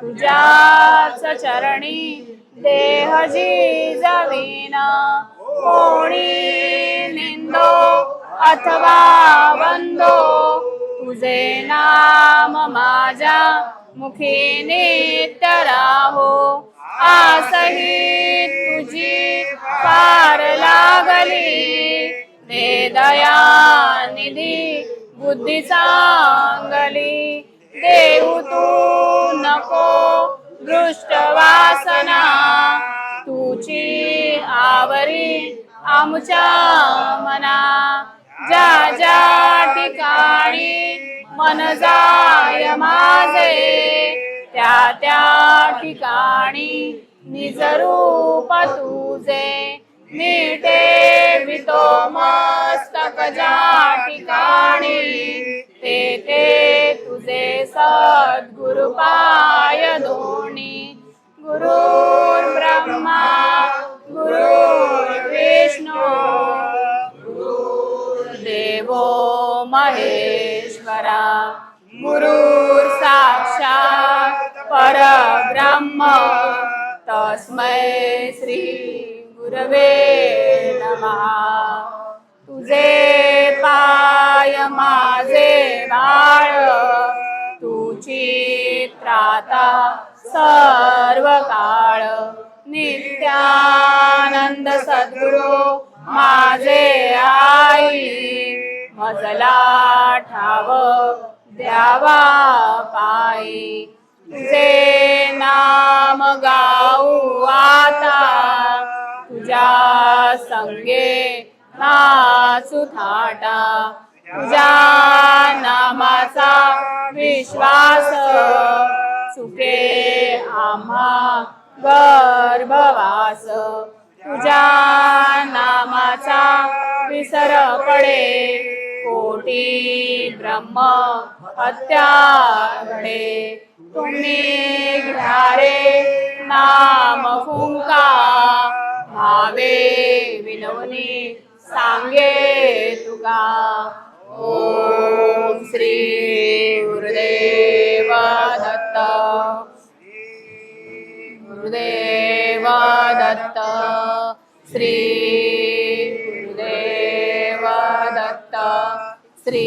तुझ्याच चरणी देह जिजवीन कोणी निंदो अथवा वंदो तुझे नाम माझ्या मुखी नित्य राहो आसही तुझी पार लागली दे दया निधी बुद्धी चांगली देऊ तू नको दृष्ट वासना तुझी आवरी आमच्या मना ज्या ज्या ठिकाणी मन जाय माझे त्या त्या ठिकाणी निज रूप तुझे मिटे वितो मस्तक ज्या ठिकाणी ते ते तुझे सद्गुरु पाय दोणी गुरुर् ब्रह्मा गुरुर्विष्णू गुरुर्देवो महेश्वरा गुरुर् साक्षात् परब्रह्म तस्मै श्री गुरवे नमः तुझे पाय माझे बाळ तुझी त्राता सर्व काळ नित्यानंद सद्गुरु माझे आई मजला ठाव द्यावा पायी तुझे नाम गाऊ आता तुझ्या संगे नाचू थाटा तुझ्या नामाचा विश्वास सुखे आम्हा गर्भवास तुझ्या नामाचा विसर पडे कोटी ब्रह्म हत्या घडे तुम्ही घ्यारे नाम फुंका भावे विनवनी सांगे तुका ओम श्री गुरुदेव दत्त गुरुदेव दत्त श्री गुरुदेव दत्त श्री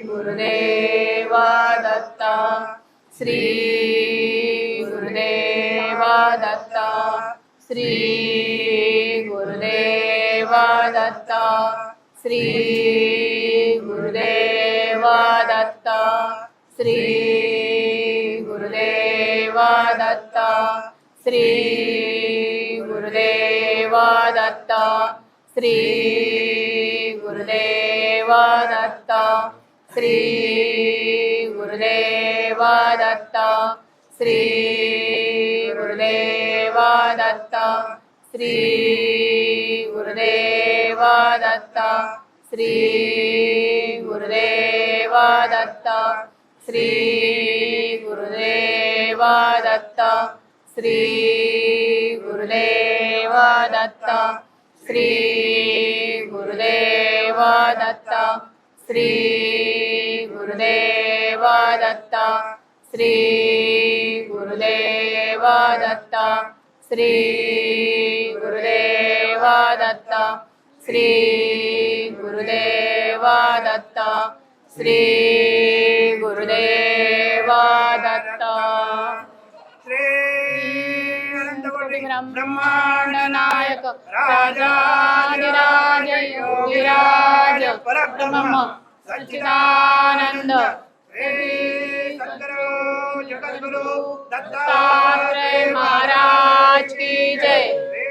गुरुदेव दत्त श्री गुरुदेव दत्त श्री गुरुदेव दत्त श्री गुरुदेव दत्त श्री गुरुदेव दत्त श्री गुरुदेव दत्त श्री गुरुदेव दत्त श्री गुरुदेव दत्त श्री गुरुदेव दत्त श्री गुरुदेव दत्त श्री गुरुदेव दत्त श्री गुरुदेव दत्त श्री गुरुदेव दत्त श्री गुरुदेव दत्त श्री गुरुदेव दत्त श्री गुरुदेव दत्त श्री गुरुदेव दत्त श्री गुरुदेव दत्त श्री गुरुदेव दत्त श्री अनंतकोटी ब्रह्मांड नायक राजाधिराज योगिराज परब्रह्म सच्चिदानंद श्री सद्गुरु जगद्गुरु दत्तात्रेय महाराज की जय श्री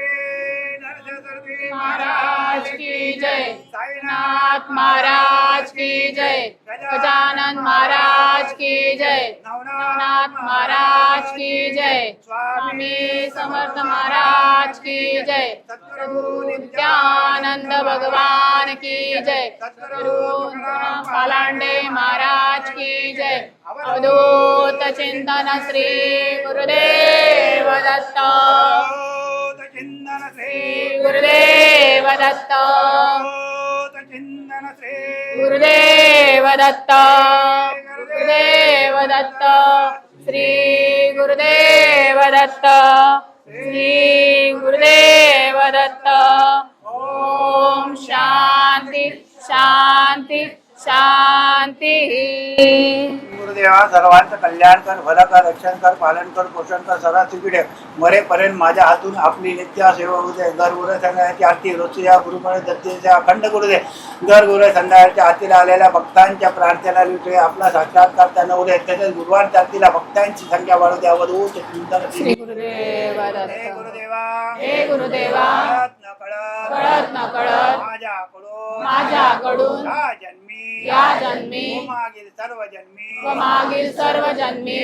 नरसिंह महाराज की जय साईनाथ महाराज की जय गजानन महाराज की जय नवनाथ महाराज की जय स्वामी समर्थ महाराज की जय सद्गुरु नित्यानंद भगवान की जय सद्गुरु पालांडे महाराज की जय अवधूत चिंतन श्री गुरुदेव दत्त चिंतन श्री गुरुदेव दत्त चिंतन श्री गुरुदेव दत्त गुरुदेव दत्त श्री गुरुदेव दत्त श्री गुरुदेव दत्त ओम शांती शांती शांती गुरुदेवा सर्वांचं कल्याण कर, भलं कर, रक्षण कर, पालन कर, पोषण कर, सदा सुखी ठेव. मरेपर्यंत माझ्या हातून आपली नित्य सेवा होऊ दे. दर गुरु संध्याकाळची आरती रोजची या गुरुपणे दत्तेच्या अखंड करू दे. दर गुरु संध्याकाळच्या आरतीला आलेल्या भक्तांच्या प्रार्थना लिहितोय आपला साक्षात्कार त्यांना होऊ दे. तसेच गुरुवारच्या आरतीला भक्तांची संख्या वाढू द्या. अवधूत चिंतन श्री गुरुदेव हे दत्त गुरुदेवा हे गुरुदेवा कळत कळत न कळत न कळत माझ्याकडून या जन्मी मागील सर्व जन्मी व मागील सर्व जन्मी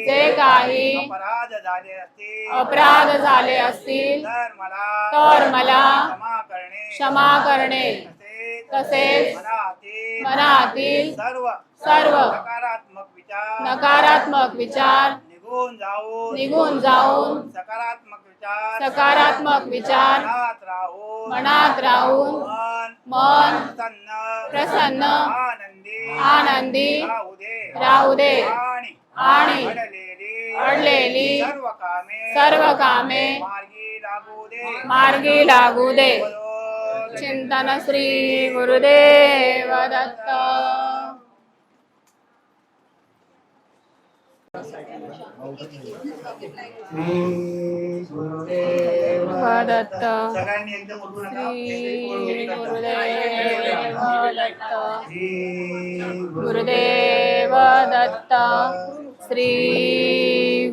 जे काही अपराध झाले असतील तर मला क्षमा करणे तसेच मनातील सर्व नकारात्मक विचार निघून जाऊन सकारात्मक विचार मनात राहून मन प्रसन्न आनंदी राहू दे आणि अडलेली सर्व कामे मार्गी लागू दे. चिंतन श्री गुरुदेव दत्त. दत्त सगळ्यांनी एकदम उठून नका. श्री गुरुदेव दत्त गुरुदेव दत्त श्री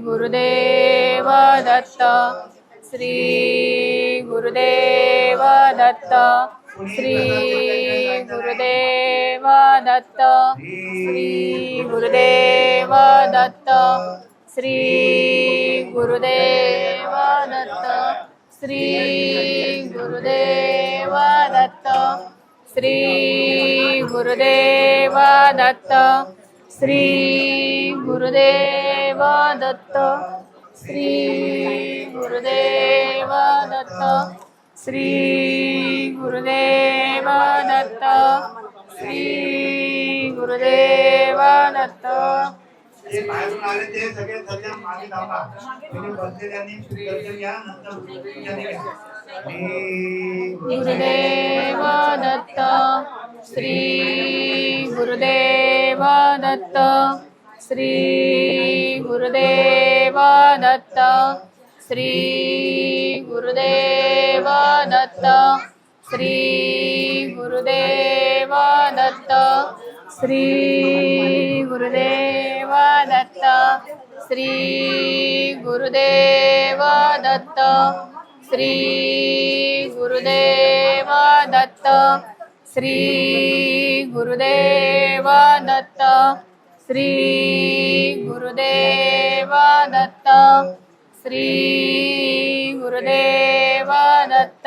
गुरुदेव दत्त श्री गुरुदेव दत्त श्री गुरुदेव दत्त श्री गुरुदेव दत्त श्री गुरुदेव दत्त श्री गुरुदेव दत्त श्री गुरुदेव दत्त श्री गुरुदेव दत्त श्री गुरुदेव दत्त श्री गुरुदेव दत्त श्री गुरुदेव दत्त. जे बाहेरून आले ते सगळे सध्या मागे धावा. तुम्ही बसलेल्यांनी दर्शन घ्या, नंतर पूजन घ्या. गुरुदेव दत्त श्री गुरुदेव दत्त श्री गुरुदेव दत्त श्री गुरुदेव दत्त श्री गुरुदेव दत्त श्री गुरुदेव दत्त श्री गुरुदेव दत्त श्री गुरुदेव दत्त श्री गुरुदेव दत्त श्री गुरुदेव दत्त श्री गुरुदेव दत्त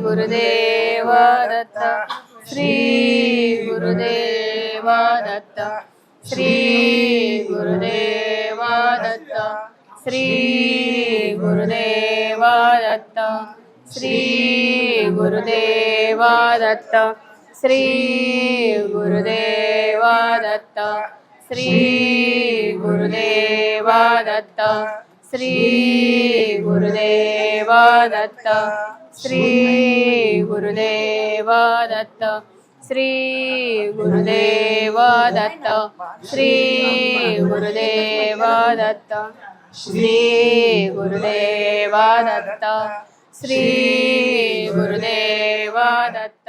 गुरुदेव दत्त श्री गुरुदेव दत्त श्री गुरुदेव दत्त श्री गुरुदेव दत्त श्री गुरुदेव दत्त श्री गुरुदेव दत्त श्री गुरुदेव दत्त श्री गुरुदेव दत्त श्री गुरुदेव दत्त श्री गुरुदेव दत्त श्री गुरुदेव दत्त श्री गुरुदेव दत्त श्री गुरुदेव दत्त